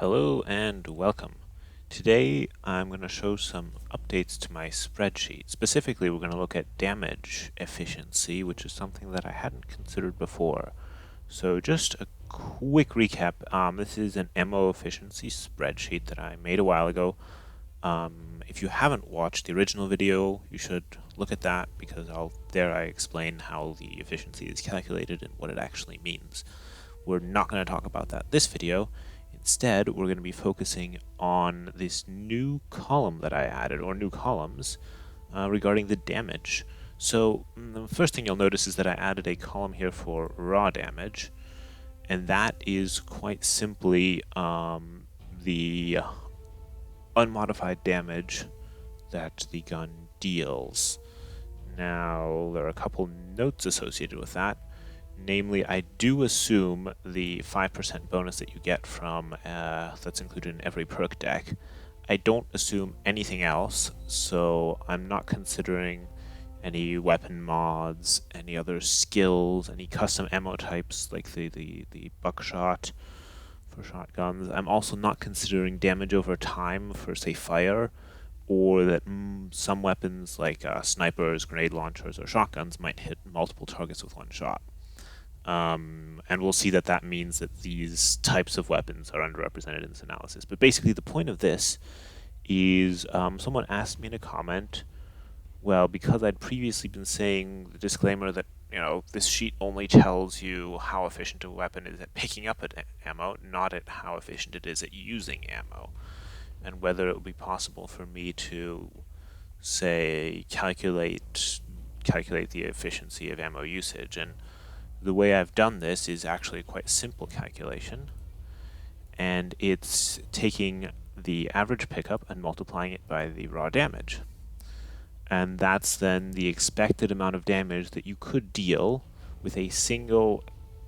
Hello and welcome. Today I'm going to show some updates to my spreadsheet. Specifically, we're going to look at damage efficiency, which is something that I hadn't considered before. So just a quick recap. This is an ammo efficiency spreadsheet that I made a while ago. If you haven't watched the original video, you should look at that because I explain how the efficiency is calculated and what it actually means. We're not going to talk about that this video. Instead, we're going to be focusing on this new column that I added, or new columns, regarding the damage. So the first thing you'll notice is that I added a column here for raw damage, and that is quite simply the unmodified damage that the gun deals. Now, there are a couple notes associated with that. Namely, I do assume the 5% bonus that you get from that's included in every perk deck. I don't assume anything else, so I'm not considering any weapon mods, any other skills, any custom ammo types like the buckshot for shotguns. I'm also not considering damage over time for, say, fire, or that some weapons like snipers, grenade launchers, or shotguns might hit multiple targets with one shot. And we'll see that that means that these types of weapons are underrepresented in this analysis. But basically the point of this is someone asked me in a comment, well, because I'd previously been saying the disclaimer that, this sheet only tells you how efficient a weapon is at picking up ammo, not at how efficient it is at using ammo, and whether it would be possible for me to, say, calculate the efficiency of ammo usage. And the way I've done this is actually a quite simple calculation, and it's taking the average pickup and multiplying it by the raw damage. And that's then the expected amount of damage that you could deal with a typical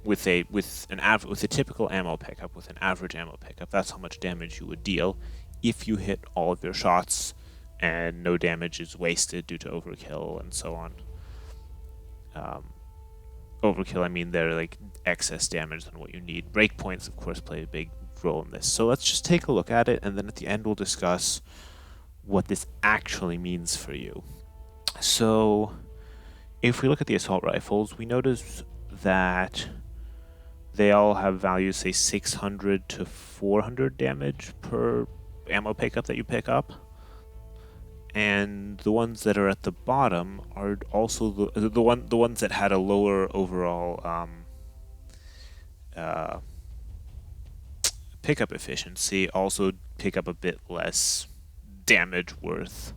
ammo pickup, with an average ammo pickup. That's how much damage you would deal if you hit all of your shots and no damage is wasted due to overkill and so on. Overkill, I mean they're like excess damage than what you need. Breakpoints, of course, play a big role in this. So let's just take a look at it, and then at the end we'll discuss what this actually means for you. So if we look at the assault rifles, we notice that they all have values, say 600 to 400 damage per ammo pickup that you pick up. And the ones that are at the bottom are also the ones that had a lower overall pickup efficiency also pick up a bit less damage worth.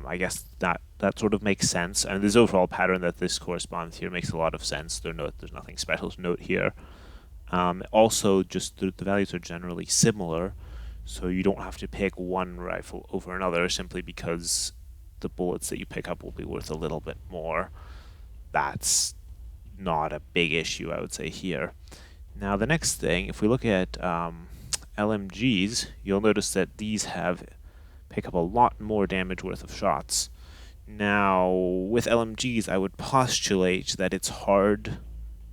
I guess that sort of makes sense, and this overall pattern that this corresponds here makes a lot of sense. There's nothing special to note here. Also, just the values are generally similar. So you don't have to pick one rifle over another simply because the bullets that you pick up will be worth a little bit more. That's not a big issue, I would say, here. Now, the next thing, if we look at LMGs, you'll notice that these pick up a lot more damage worth of shots. Now, with LMGs, I would postulate that it's hard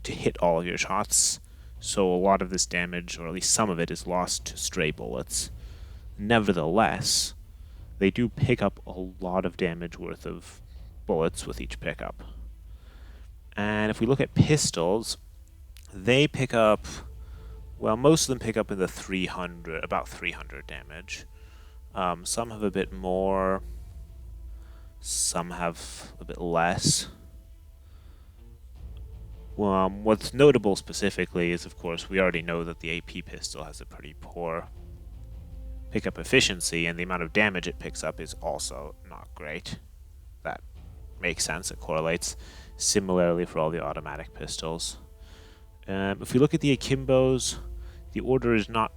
to hit all of your shots, so a lot of this damage, or at least some of it, is lost to stray bullets. Nevertheless, they do pick up a lot of damage worth of bullets with each pickup. And if we look at pistols, they pick up, well, most of them pick up in the about 300 damage. Some have a bit more, some have a bit less. What's notable specifically is, of course, we already know that the AP pistol has a pretty poor pickup efficiency, and the amount of damage it picks up is also not great. That makes sense, it correlates. Similarly for all the automatic pistols. If we look at the Akimbos, the order is not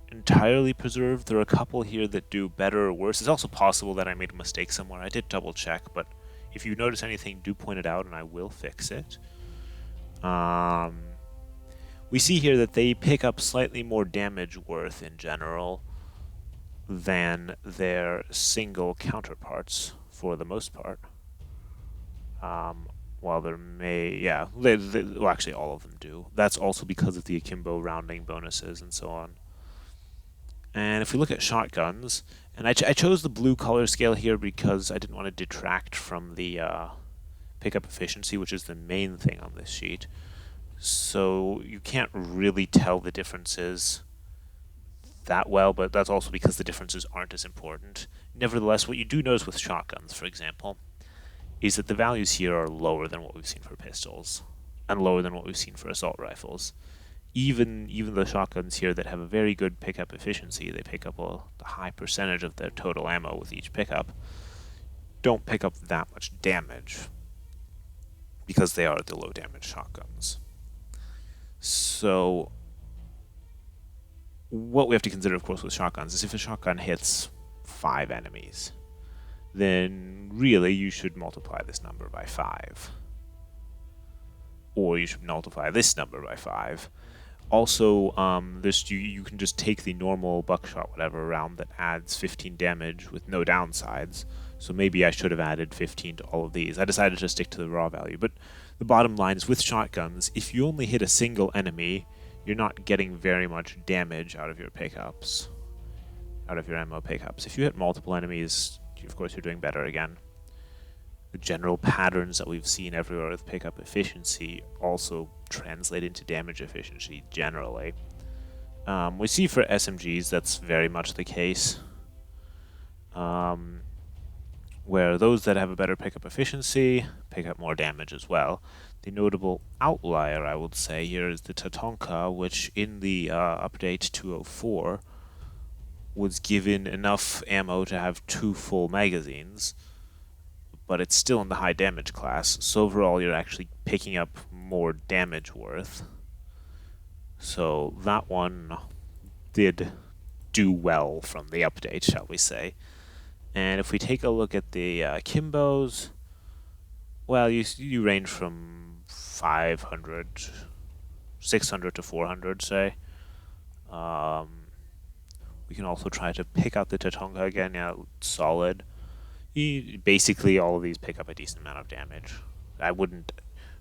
entirely preserved. There are a couple here that do better or worse. It's also possible that I made a mistake somewhere. I did double check, but if you notice anything, do point it out and I will fix it. We see here that they pick up slightly more damage worth in general than their single counterparts for the most part. While there may, well, actually all of them do. That's also because of the Akimbo rounding bonuses and so on. And if we look at shotguns, and I chose the blue color scale here because I didn't want to detract from the pickup efficiency, which is the main thing on this sheet. So you can't really tell the differences that well, but that's also because the differences aren't as important. Nevertheless, what you do notice with shotguns, for example, is that the values here are lower than what we've seen for pistols, and lower than what we've seen for assault rifles. Even the shotguns here that have a very good pickup efficiency, they pick up a high percentage of their total ammo with each pickup, don't pick up that much damage because they are the low damage shotguns. So what we have to consider, of course, with shotguns is if a shotgun hits 5 enemies, then really you should multiply this number by 5. Or you should multiply this number by 5. Also, you can just take the normal buckshot whatever round that adds 15 damage with no downsides. So maybe I should have added 15 to all of these. I decided to stick to the raw value. But the bottom line is with shotguns, if you only hit a single enemy, you're not getting very much damage out of your pickups, out of your ammo pickups. If you hit multiple enemies, of course you're doing better again. The general patterns that we've seen everywhere with pickup efficiency also translate into damage efficiency generally. We see for SMGs that's very much the case, where those that have a better pickup efficiency pick up more damage as well. The notable outlier, I would say, here is the Tatonka, which in the update 204 was given enough ammo to have 2 full magazines, but it's still in the high damage class, so overall you're actually picking up more damage worth. So that one did do well from the update, shall we say. And if we take a look at the Kimbos, well, you range from 500, 600 to 400, say. We can also try to pick out the Tatonka again. Yeah, solid. Basically, all of these pick up a decent amount of damage. I wouldn't,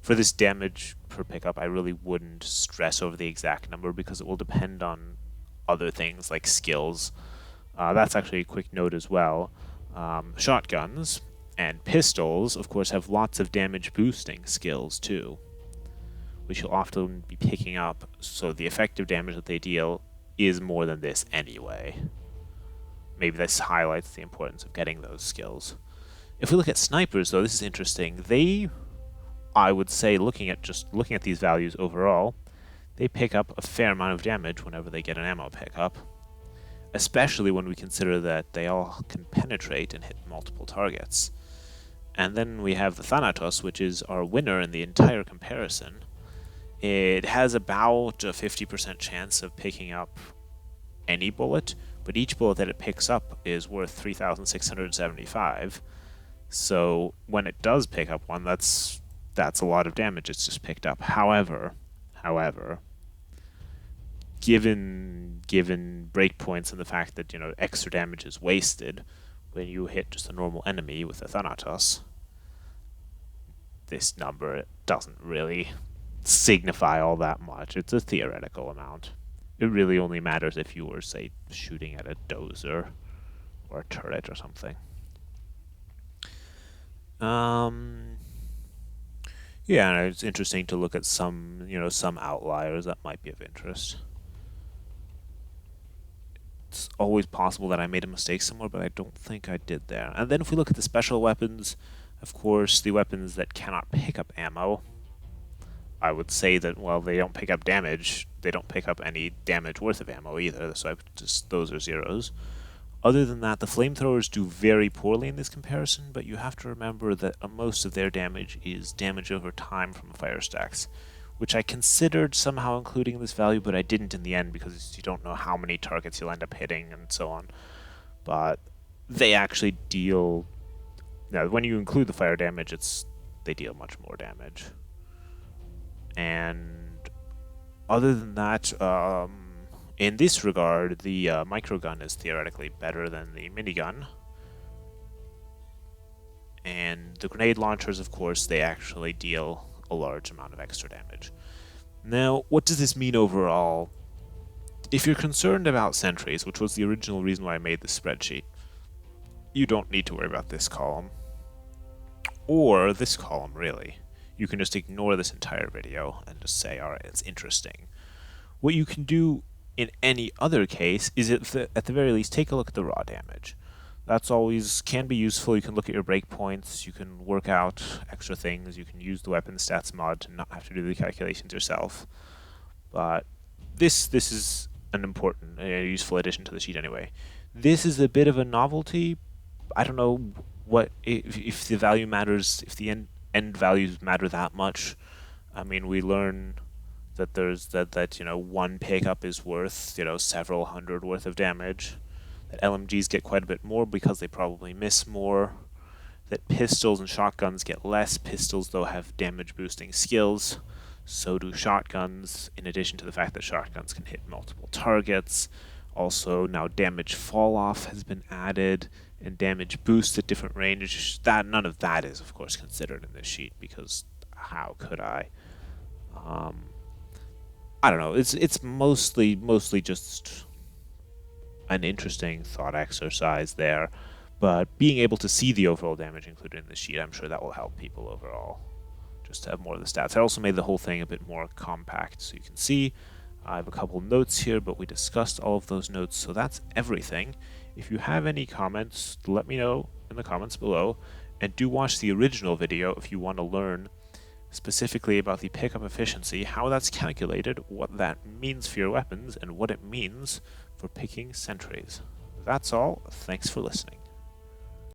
for this damage per pickup, I really wouldn't stress over the exact number because it will depend on other things like skills. That's actually a quick note as well. Shotguns and pistols, of course, have lots of damage boosting skills too, which you'll often be picking up, so the effective damage that they deal is more than this anyway. Maybe this highlights the importance of getting those skills. If we look at snipers, though, this is interesting. They, I would say, looking at these values overall, they pick up a fair amount of damage whenever they get an ammo pickup, especially when we consider that they all can penetrate and hit multiple targets. And then we have the Thanatos, which is our winner in the entire comparison. It has about a 50% chance of picking up any bullet, but each bullet that it picks up is worth 3,675. So when it does pick up one, that's a lot of damage it's just picked up. However, given breakpoints and the fact that extra damage is wasted when you hit just a normal enemy with a Thanatos, this number doesn't really signify all that much. It's a theoretical amount. It really only matters if you were, say, shooting at a dozer or a turret or something. Yeah, and it's interesting to look at some outliers that might be of interest. It's always possible that I made a mistake somewhere, but I don't think I did there. And then if we look at the special weapons, of course, the weapons that cannot pick up ammo, I would say that, well, they don't pick up damage. They don't pick up any damage worth of ammo either, so those are zeros. Other than that, the flamethrowers do very poorly in this comparison, but you have to remember that most of their damage is damage over time from fire stacks, which I considered somehow including in this value, but I didn't in the end because you don't know how many targets you'll end up hitting and so on. But they actually deal... Now, when you include the fire damage, they deal much more damage. And other than that, in this regard, the microgun is theoretically better than the minigun. And the grenade launchers, of course, they actually deal a large amount of extra damage. Now, what does this mean overall? If you're concerned about sentries, which was the original reason why I made this spreadsheet, you don't need to worry about this column. Or this column, really. You can just ignore this entire video and just say, alright, it's interesting. What you can do in any other case is at the very least take a look at the raw damage. That's always can be useful. You can look at your breakpoints, you can work out extra things, you can use the weapon stats mod to not have to do the calculations yourself. But this is an important, useful addition to the sheet anyway. This is a bit of a novelty. I don't know what if the value matters, if the end values matter that much. I mean, we learn that there's that one pickup is worth several hundred worth of damage. That LMGs get quite a bit more because they probably miss more. That pistols and shotguns get less. Pistols though have damage boosting skills. So do shotguns, in addition to the fact that shotguns can hit multiple targets. Also, now damage fall off has been added, and damage boost at different ranges. None of that is, of course, considered in this sheet, because how could I? I don't know. It's mostly just an interesting thought exercise there, but being able to see the overall damage included in the sheet, I'm sure that will help people overall. Just to have more of the stats. I also made the whole thing a bit more compact, so you can see I have a couple notes here, but we discussed all of those notes, so that's everything. If you have any comments, let me know in the comments below, and do watch the original video if you want to learn specifically about the pickup efficiency, how that's calculated, what that means for your weapons, and what it means for picking sentries. That's all. Thanks for listening.